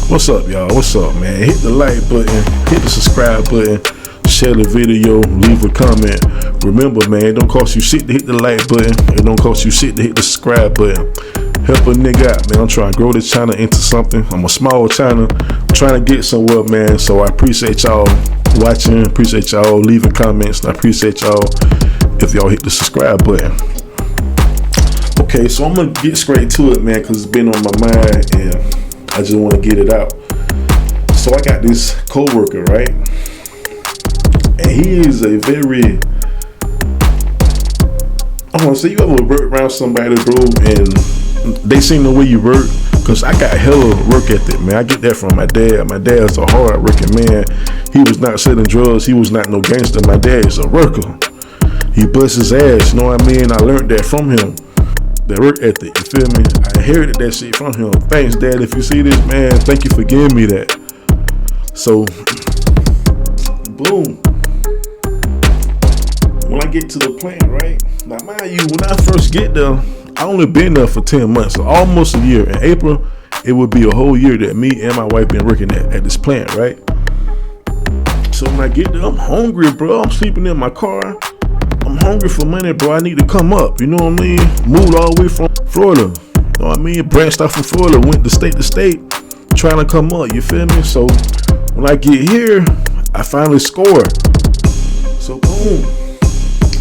What's up, y'all? What's up, man? Hit the like button, hit the subscribe button, share the video, leave a comment. Remember, man, it don't cost you shit to hit the like button. It don't cost you shit to hit the subscribe button. Help a nigga out, man. I'm trying to grow this channel into something. I'm a small channel. I'm trying to get somewhere, man. So I appreciate y'all watching. Appreciate y'all leaving comments. And I appreciate y'all if y'all hit the subscribe button. Okay, so I'm gonna get straight to it, man, because it's been on my mind and I just want to get it out. So I got this co-worker, right? And he is a very, I want to say, you ever work around somebody, bro, and they seem the way you work? Because I got hella work ethic, man. I get that from my dad. My dad's a hard working man. He was not selling drugs. He was not no gangster. My dad is a worker. He busts his ass, you know what I mean? I learned that from him. That work ethic, you feel me? I inherited that shit from him. Thanks, Dad. If you see this, man, thank you for giving me that. So, boom. When I get to the plant, right? Now, mind you, when I first get there, I only been there for 10 months, so almost a year. In April, it would be a whole year that me and my wife been working at this plant, right? So when I get there, I'm hungry, bro. I'm sleeping in my car. I'm hungry for money, bro. I need to come up. You know what I mean? Moved all the way from Florida. You know what I mean? Branched off from Florida, went to state, trying to come up. You feel me? So when I get here, I finally scored. So boom,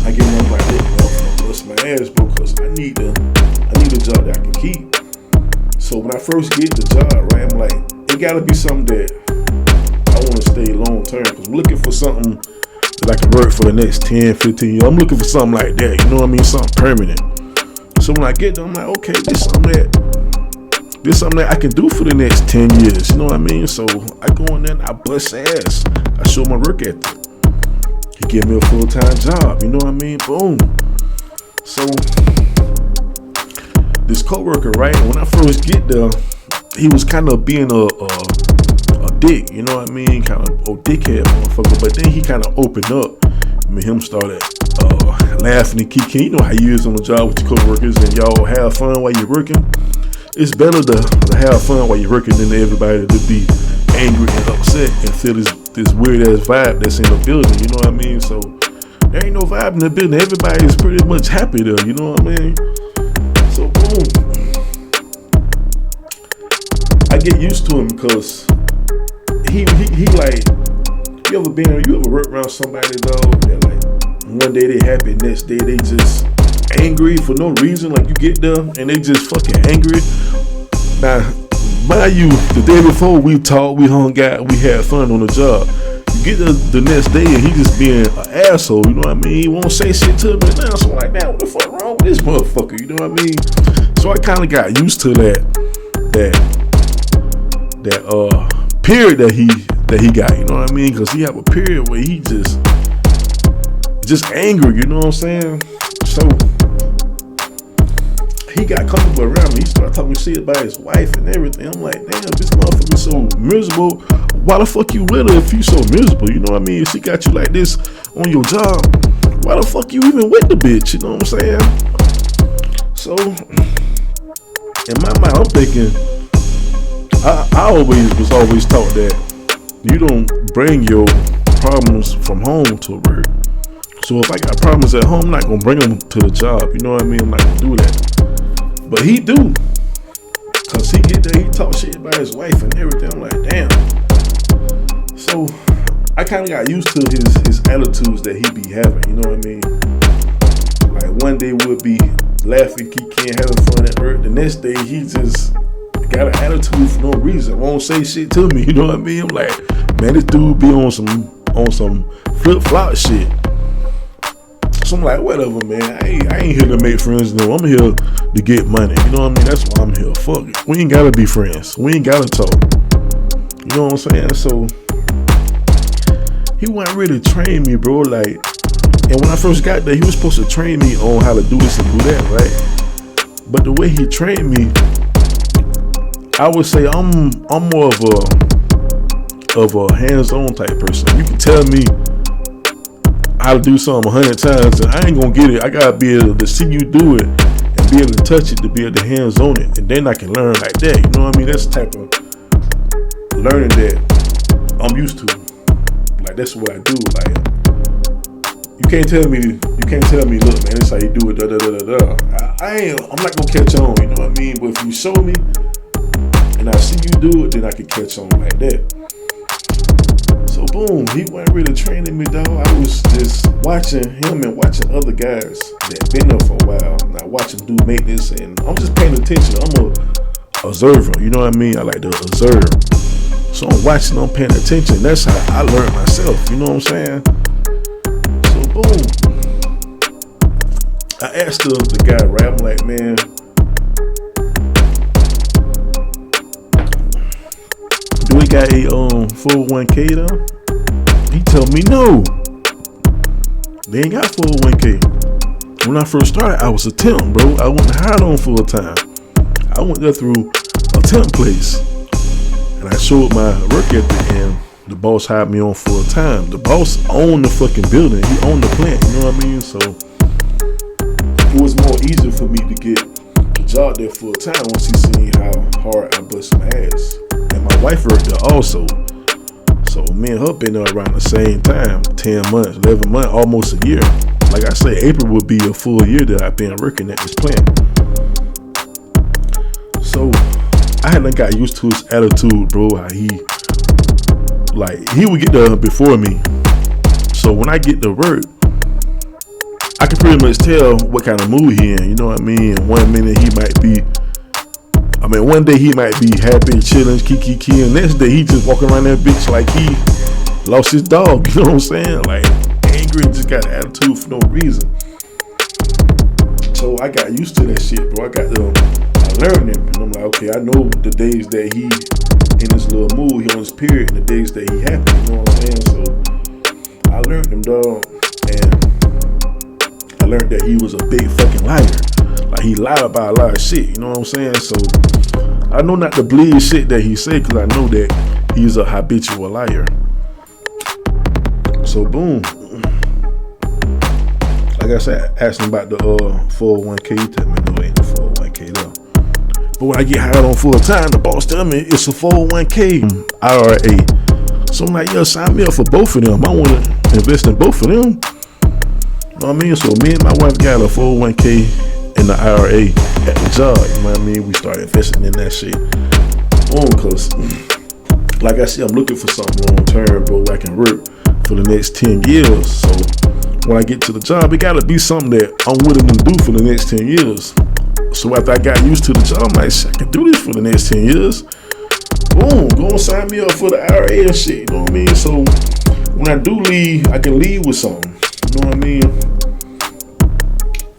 I get one like this, bro. I'm gonna bust my ass, bro, because I need a job that I can keep. So when I first get the job, right, I'm like, it gotta be something that I want to stay long term. Because I'm looking for something that I can work for the next 10, 15 years. I'm looking for something like that, you know what I mean? Something permanent. So when I get there, I'm like, okay, this something that I can do for the next 10 years, you know what I mean? So I go in there and I bust ass. I show my work ethic. He give me a full-time job, you know what I mean? Boom. So this coworker, right, when I first get there, he was kind of being a dick, you know what I mean? Kind of a dickhead motherfucker. But then he kind of opened up. Me and him started laughing and kicking. You know how you is on the job with your coworkers and y'all have fun while you're working. It's better to have fun while you're working than everybody to be angry and upset and feel this weird ass vibe that's in the building. You know what I mean? So there ain't no vibe in the building. Everybody is pretty much happy there. You know what I mean? So boom, I get used to him because he like, you ever work around somebody, though, that like one day they happy, next day they just angry for no reason. Like you get there and they just fucking angry. Now, mind you, the day before we talked, we hung out, we had fun on the job. You get there the next day and he just being an asshole, you know what I mean? He won't say shit to me now, so I'm like, man, what the fuck wrong with this motherfucker, you know what I mean? So I kind of got used to that period that he got, you know what I mean? Because he have a period where he just angry, you know what I'm saying? So he got comfortable around me. He started talking shit about his wife and everything. I'm like, damn, this motherfucker so miserable. Why the fuck you with her if you so miserable? You know what I mean? If she got you like this on your job, why the fuck you even with the bitch? You know what I'm saying? So in my mind, I'm thinking, I was always taught that you don't bring your problems from home to work. So if I got problems at home, I'm not gonna bring them to the job. You know what I mean? I'm not gonna do that. But he do, cause he get there, he talk shit about his wife and everything. I'm like, damn. So I kind of got used to his attitudes that he be having. You know what I mean? Like one day we'll be laughing, kicking, having fun at work. The next day he just got an attitude for no reason. Won't say shit to me. You know what I mean? I'm like, man, this dude be on some flip flop shit. So I'm like, whatever, man. I ain't here to make friends. No, I'm here to get money. You know what I mean? That's why I'm here. Fuck it. We ain't gotta be friends. We ain't gotta talk. You know what I'm saying? So he wasn't really train me, bro. Like, and when I first got there, he was supposed to train me on how to do this and do that, right? But the way he trained me, I would say I'm more of a hands-on type person. You can tell me how to do something 100 times and I ain't gonna get it. I gotta be able to see you do it and be able to touch it, to be able to hands on it, and then I can learn like that. You know what I mean? That's the type of learning that I'm used to. Like, that's what I do. Like, you can't tell me, look, man, this how you do it, da da da da da. I'm not gonna catch on, you know what I mean? But if you show me and I see you do it, then I can catch on like that. So boom, he wasn't really training me, dog. I was just watching him and watching other guys that been there for a while. And I watch him do maintenance, and I'm just paying attention. I'm a observer, you know what I mean? I like to observe. So I'm watching, I'm paying attention. That's how I learned myself, you know what I'm saying? So boom, I asked the guy, right? I'm like, man, do we got a 401k though? He told me no. They ain't got 401k. When I first started, I was a temp, bro. I wasn't hired on full time. I went there through a temp place, and I showed my work ethic, and the boss hired me on full time. The boss owned the fucking building. He owned the plant. You know what I mean? So it was more easier for me to get the job there full time once he seen how hard I bust my ass. And my wife worked there also. So me and her been there around the same time, 10 months, 11 months, almost a year. Like I say, April would be a full year that I've been working at this plant. So I hadn't got used to his attitude, bro, how he would get there before me. So when I get to work, I can pretty much tell what kind of mood he in, you know what I mean? One day he might be happy, chilling, kiki, and next day he just walking around that bitch like he lost his dog, you know what I'm saying? Like, angry and just got an attitude for no reason. So I got used to that shit, bro. I learned it, and I'm like, okay, I know the days that he in this little mood, he on his period, and the days that he happy, you know what I'm saying? So I learned him, dog, and I learned that he was a big fucking liar. Like, he lied about a lot of shit, you know what I'm saying? So I know not to believe shit that he said, because I know that he's a habitual liar. So boom, like I said, I asked him about the 401k. He told me no, ain't no 401k though. But when I get hired on full time, the boss tell me it's a 401k IRA. So I'm like, yo, sign me up for both of them. I want to invest in both of them. You know what I mean? So me and my wife got a 401k in the IRA at the job. You know what I mean? We started investing in that shit. Cause like I said, I'm looking for something long term, bro. I can work for the next 10 years. So when I get to the job, it gotta be something that I'm willing to do for the next 10 years. So after I got used to the job, I'm like, I can do this for the next 10 years. Boom, go and sign me up for the IRA and shit, you know what I mean? So when I do leave, I can leave with something, you know what I mean?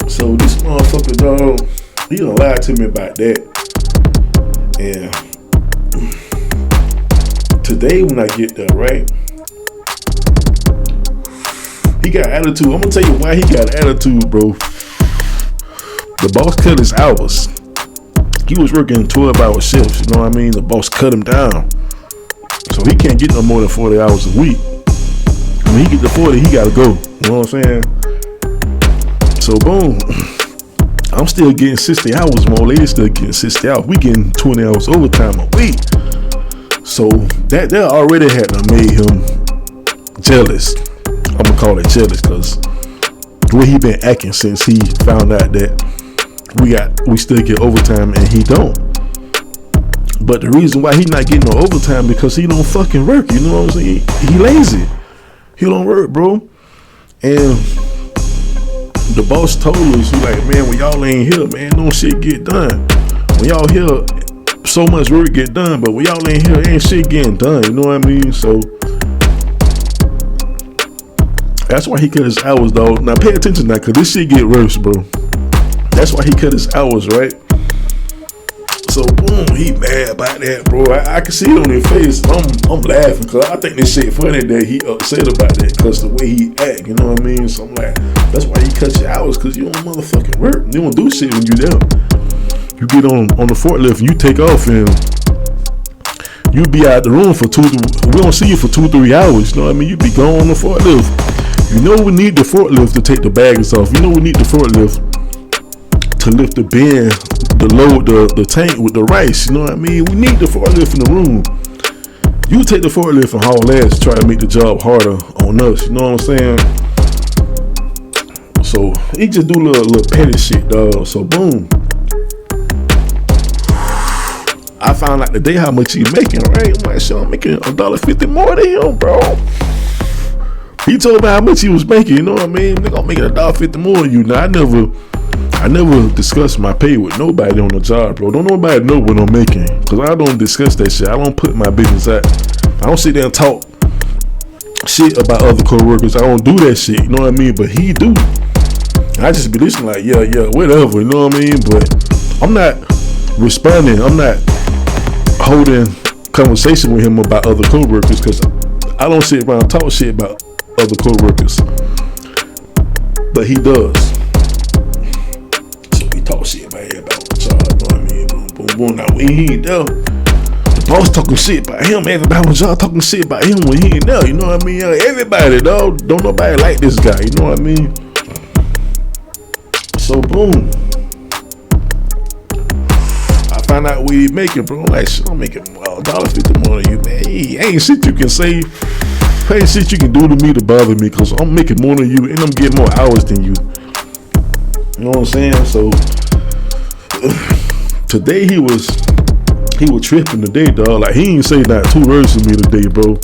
So this motherfucker, dog, he done lied to me about that. And today when I get there, right, he got attitude. I'm gonna tell you why he got attitude, bro. The boss cut his hours. He was working 12-hour shifts, you know what I mean? The boss cut him down. So he can't get no more than 40 hours a week. When he get to 40, he gotta go. You know what I'm saying? So boom, I'm still getting 60 hours. My lady's still getting 60 hours. We getting 20 hours overtime a week. So that already had to made him jealous. I'm gonna call it jealous, because the way he been acting since he found out that we still get overtime and he don't. But the reason why he not getting no overtime because he don't fucking work. You know what I'm saying? He lazy. He don't work, bro. And the boss told us, he like, man, when y'all ain't here, man, no shit get done. When y'all here, so much work get done, but when y'all ain't here, ain't shit getting done. You know what I mean? So that's why he cut his hours, dog. Now pay attention now, cause this shit get worse, bro. That's why he cut his hours, right? So boom, he mad about that, bro. I can see it on his face. I'm laughing, cause I think this shit funny that he upset about that, cause the way he act, you know what I mean? So I'm like, that's why he cut your hours, cause you don't motherfucking work. You don't do shit when you there. You get on the forklift and you take off, and you be out the room for we don't see you for 2-3 hours. You know what I mean? You be gone on the forklift. You know we need the forklift to take the bags off. You know we need the forklift to lift the bin, the load, the tank with the rice. You know what I mean? We need the forklift in the room. You take the forklift and haul ass, try to make the job harder on us. You know what I'm saying? So he just do little petty shit, dog. So boom, I found out today how much he making. Right? I'm like, shit, I'm making $1.50 more than him, bro. He told me how much he was making. You know what I mean? Nigga, I'm making $1.50 more than you. Now I never discuss my pay with nobody on the job, bro. Don't nobody know what I'm making, cause I don't discuss that shit. I don't put my business out. I don't sit there and talk shit about other co-workers. I don't do that shit. You know what I mean? But he do. I just be listening like, yeah, whatever. You know what I mean? But I'm not responding. I'm not holding conversation with him about other co-workers, cause I don't sit around and talk shit about other co-workers. But he does. Talk shit about everybody on the job, you know what I mean? Boom, boom, boom. Now when he ain't there, the boss talking shit about him. Everybody on the job talking shit about him when he ain't there. You know what I mean? Everybody, dog. Don't nobody like this guy. You know what I mean? So boom, I find out what he making, bro. I'm like, shit, I'm making $1.50 more than you, man. Ain't shit you can say. Ain't shit you can do to me to bother me, cause I'm making more than you and I'm getting more hours than you. You know what I'm saying? So today he was tripping today, dog. Like he ain't say not 2 words to me today, bro.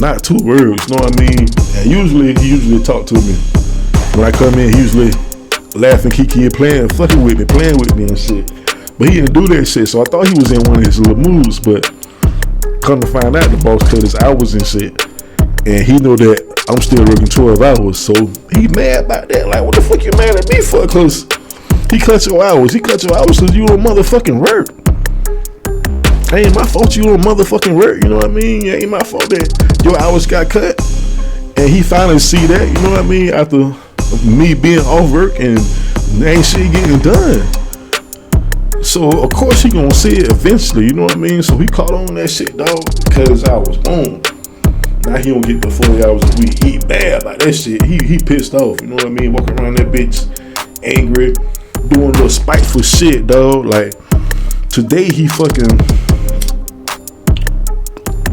Not 2 words, you know what I mean? And he usually talk to me. When I come in, he usually laughing, kiki, and playing with me and shit. But he didn't do that shit, so I thought he was in one of his little moods, but come to find out the boss cut his hours and shit. And he know that I'm still working 12 hours, so he mad about that. Like, what the fuck you mad at me for? Cause he cut your hours. He cut your hours cause you don't motherfucking work. Ain't my fault you don't motherfucking work. You know what I mean? It ain't my fault that your hours got cut. And he finally see that, you know what I mean? After me being off work and ain't shit getting done. So of course he gonna see it eventually, you know what I mean? So he caught on that shit, dog, cause I was boom. Now he don't get the 40 hours a week. He bad about that shit. He pissed off. You know what I mean? Walking around that bitch angry, doing little spiteful shit, dog. Like today he fucking,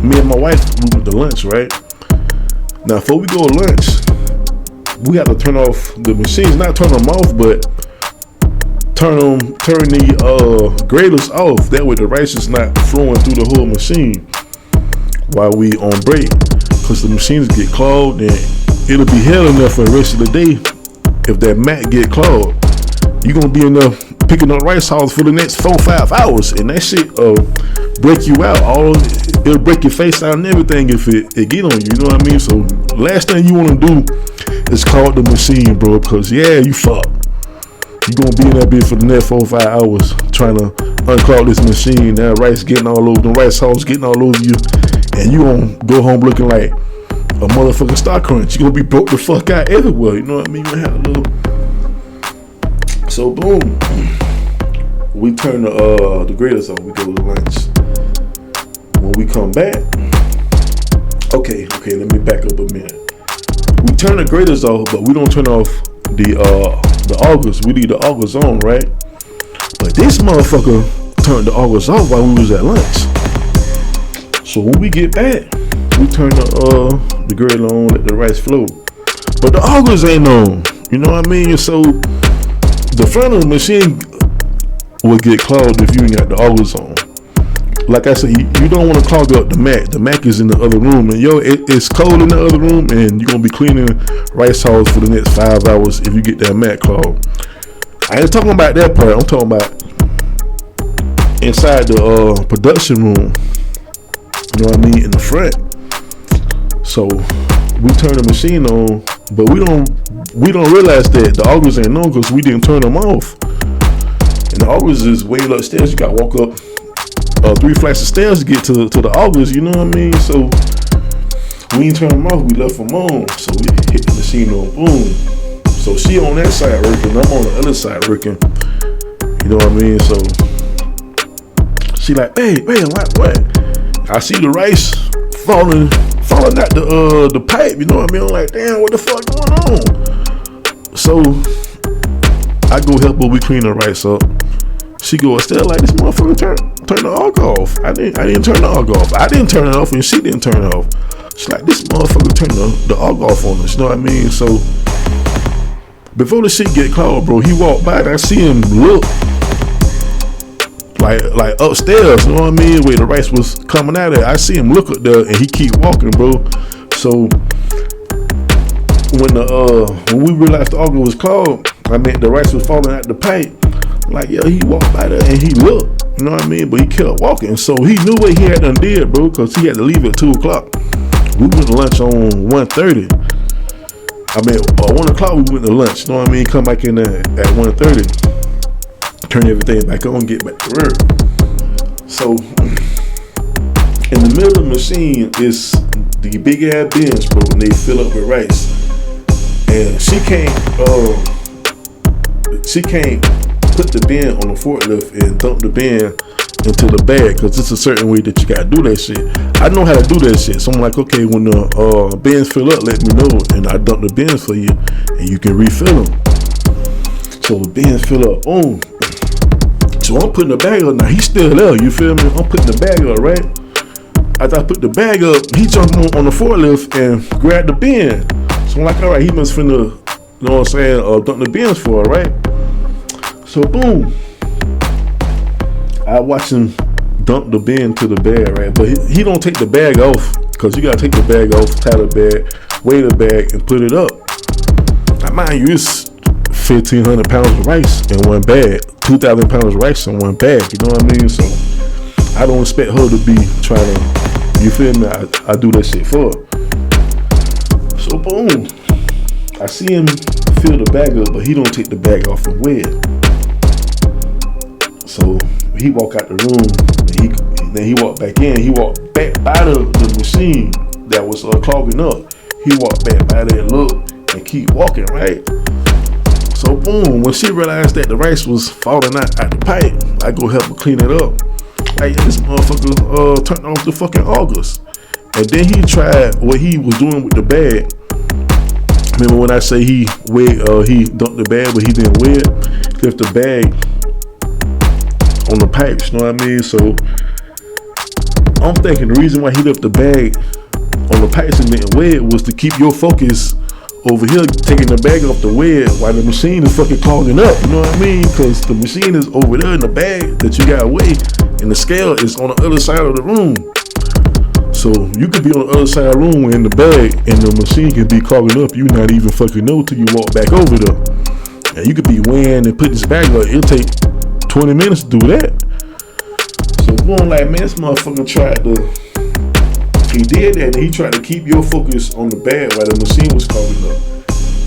me and my wife, we went to lunch, right? Now before we go to lunch, we have to turn off the machines. Not turn them off, but turn the graders off. That way the rice is not flowing through the whole machine while we on break. Cause the machines get clogged and it'll be hell enough for the rest of the day. If that mat get clogged, you gonna be in there picking up rice hulls for the next 4-5 hours, and that shit break you out. It'll break your face out and everything if it get on you. You know what I mean? So last thing you wanna do is call the machine, bro. Cause yeah, you fucked. You gonna be in that bitch for the next 4 or 5 hours trying to unclog this machine. That rice getting all over, the rice hulls getting all over you. And you gonna go home looking like a motherfucking Star Crunch. You gonna be broke the fuck out everywhere. You know what I mean? You have a little. So boom, we turn the graders on. We go to lunch. When we come back, okay. Let me back up a minute. We turn the graders off, but we don't turn off the augers. We leave the augers on, right? But this motherfucker turned the augers off while we was at lunch. So when we get back, we turn the grill on, let the rice flow. But the augers ain't on. You know what I mean? So the front of the machine will get clogged if you ain't got the augers on. Like I said, you don't want to clog up the Mac. The Mac is in the other room, and it's cold in the other room, and you're gonna be cleaning rice hulls for the next 5 hours if you get that Mac clogged. I ain't talking about that part. I'm talking about inside the production room. You know what I mean? In the front. So we turn the machine on, but we don't realize that the augers ain't on because we didn't turn them off. And the augers is way upstairs. You gotta walk up 3 flights of stairs to get to the augers. You know what I mean? So we ain't turn them off. We left them on. So we hit the machine on. Boom. So she on that side working. I'm on the other side working. You know what I mean? So she like, hey, what? I see the rice falling out the pipe. You know what I mean? I'm like, damn, what the fuck going on? So I go help her. We clean the rice up. She go upstairs like, this motherfucker turn the AUG off. I didn't turn the AUG off. I didn't turn it off, and she didn't turn it off. She's like, this motherfucker turned the AUG off on us. You know what I mean? So before the shit get called, bro, he walked by and I see him look like upstairs. You know what I mean? Where the rice was coming out of. I see him look up there, and he keep walking, bro. So when we realized the AUG was called, I mean the rice was falling out the pipe. Like, yeah, he walked by there and he looked, you know what I mean? But he kept walking, so he knew what he had done did, bro, because he had to leave at 2 o'clock. We went to lunch on 1:30. I mean, 1 o'clock we went to lunch, you know what I mean? Come back in there at 1:30, turn everything back on, get back to work. So in the middle of the machine is the big ass bins, bro, and they fill up with rice. And she can't put the bin on the forklift and dump the bin into the bag, because it's a certain way that you gotta do that shit. I know how to do that shit, so I'm like, okay, when the bins fill up, let me know, and I dump the bins for you, and you can refill them. So the bins fill up, boom. So I'm putting the bag up. Now he's still there, you feel me? I'm putting the bag up, right? After I put the bag up, he jumped on the forklift and grabbed the bin. So I'm like, all right, he must finna, you know what I'm saying, dump the bins for her, right? So boom, I watch him dump the bin to the bag, right? But he don't take the bag off, because you gotta take the bag off, tie the bag, weigh the bag, and put it up. Now mind you, it's 1,500 pounds of rice in one bag, 2,000 pounds of rice in one bag, you know what I mean? So I don't expect her to be trying to, you feel me? I do that shit for her. So boom, I see him fill the bag up, but he don't take the bag off and weigh it. So he walk out the room, and then he walked back in. He walked back by the machine that was clogging up. He walked back by there and looked and keep walking, right? So boom, when she realized that the rice was falling out the pipe, I go help her clean it up. Like, this motherfucker turned off the fucking August. And then he tried what he was doing with the bag. Remember when I say he dumped the bag, but he didn't weigh it? Left the bag on the pipes, you know what I mean? So I'm thinking the reason why he left the bag on the pipes and didn't weigh it was to keep your focus over here taking the bag off the weigh while the machine is fucking clogging up, you know what I mean? Because the machine is over there in the bag that you gotta weigh, and the scale is on the other side of the room. So you could be on the other side of the room in the bag, and the machine can be clogging up. You not even fucking know till you walk back over there. And you could be weighing and putting this bag up. It'll take 20 minutes to do that. So going like, man, this motherfucker he did that, and he tried to keep your focus on the bag while the machine was clogging up,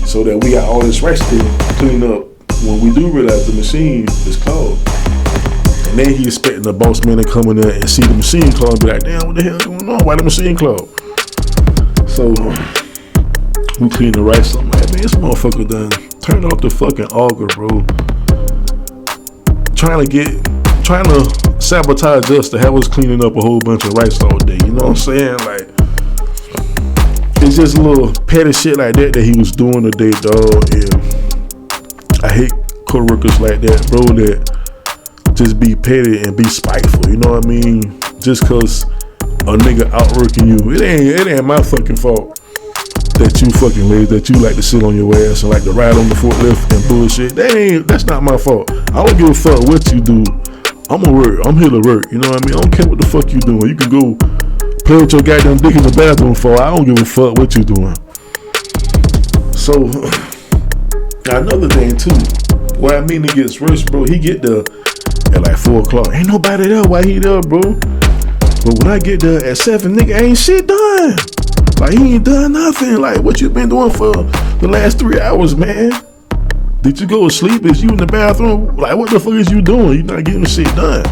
so that we got all this rice to clean up when we do realize the machine is clogged. And then he expecting the boss man to come in there and see the machine clogged, be like, damn, what the hell going on? Why the machine clogged? So we clean the rice. I'm like, man, this motherfucker done turned off the fucking auger, bro. Trying to sabotage us to have us cleaning up a whole bunch of rice all day. You know what I'm saying? Like, it's just a little petty shit like that he was doing today, dog. And I hate co-workers like that, bro, that just be petty and be spiteful. You know what I mean? Just cause a nigga outworking you, it ain't my fucking fault that you fucking lazy, that you like to sit on your ass and like to ride on the forklift and bullshit. That's not my fault. I don't give a fuck what you do. I'm gonna work. I'm here to work. You know what I mean? I don't care what the fuck you doing. You can go play with your goddamn dick in the bathroom for. I don't give a fuck what you doing. So another thing too, where I mean it gets worse, bro. He get there at like 4 o'clock. Ain't nobody there. Why he there, bro? But when I get there at 7, nigga, ain't shit done. Like, he ain't done nothing. Like, what you been doing for the last 3 hours, man? Did you go to sleep? Is you in the bathroom? Like, what the fuck is you doing? You not getting the shit done.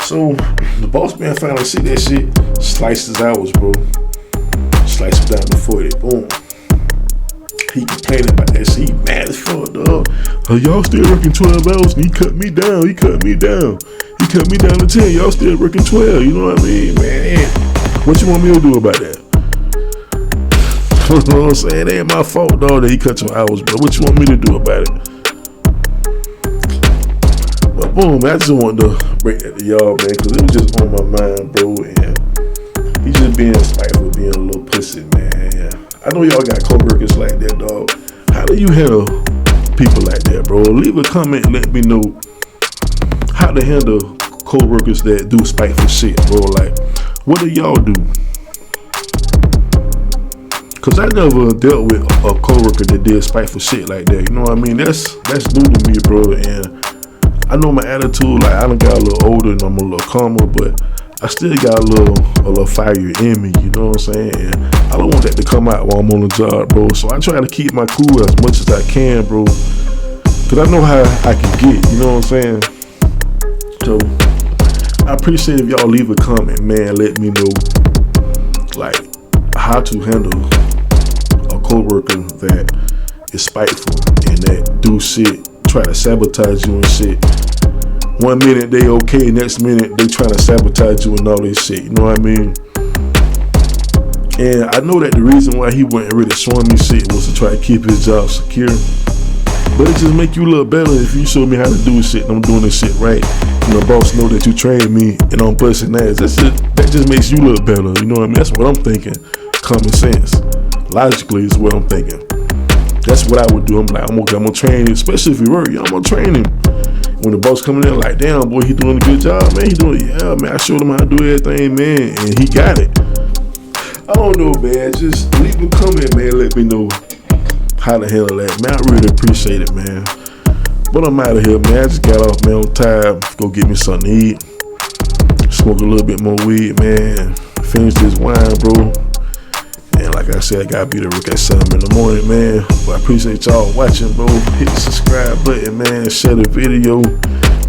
So the boss man finally see that shit, sliced his hours, bro. Sliced him down to 40. Boom. He complaining about that shit. He mad as fuck, dog. Y'all still working 12 hours and he cut me down. He cut me down to 10. Y'all still working 12. You know what I mean, man? What you want me to do about that? You know what I'm saying? It ain't my fault, dog, that he cut your hours, but what you want me to do about it? But boom, man, I just wanted to break that to y'all, man, because it was just on my mind, bro. And he just being spiteful, being a little pussy, man. Yeah. I know y'all got co-workers like that, dog. How do you handle people like that, bro? Leave a comment and let me know how to handle co-workers that do spiteful shit, bro. Like, what do y'all do? Cause I never dealt with a co-worker that did spiteful shit like that. You know what I mean? That's new to me, bro. And I know my attitude, like I done got a little older and I'm a little calmer, but I still got a little fire in me. You know what I'm saying? And I don't want that to come out while I'm on the job, bro. So I try to keep my cool as much as I can, bro. Cause I know how I can get. You know what I'm saying? So I appreciate if y'all leave a comment, man. Let me know like how to handle a co-worker that is spiteful and that do shit, try to sabotage you and shit. 1 minute they okay, next minute they trying to sabotage you and all this shit. You know what I mean? And I know that the reason why he wasn't really showing me shit was to try to keep his job secure. But it just make you look better if you show me how to do shit and I'm doing this shit right. And the boss know that you trained me and I'm busting ass. That just makes you look better. You know what I mean? That's what I'm thinking. Common sense. Logically is what I'm thinking. That's what I would do. I'm like, I'm gonna train him, especially if he work. I'm gonna train him. When the boss coming in, like, damn, boy, he doing a good job, man. He doing it. Yeah, man, I showed him how to do everything, man, and he got it. I don't know, man. Just leave a comment, man. Let me know how to handle that, man. I really appreciate it, man. But I'm out of here, man. I just got off, man. I'm tired. Go get me something to eat. Smoke a little bit more weed, man. Finish this wine, bro. And like I said, I gotta be there at 7 in the morning, man. But I appreciate y'all watching, bro. Hit the subscribe button, man. Share the video.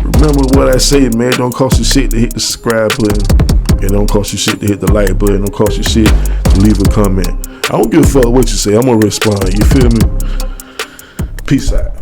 Remember what I say, man. Don't cost you shit to hit the subscribe button. It don't cost you shit to hit the like button. Don't cost you shit to leave a comment. I don't give a fuck what you say. I'm gonna respond. You feel me? Peace out.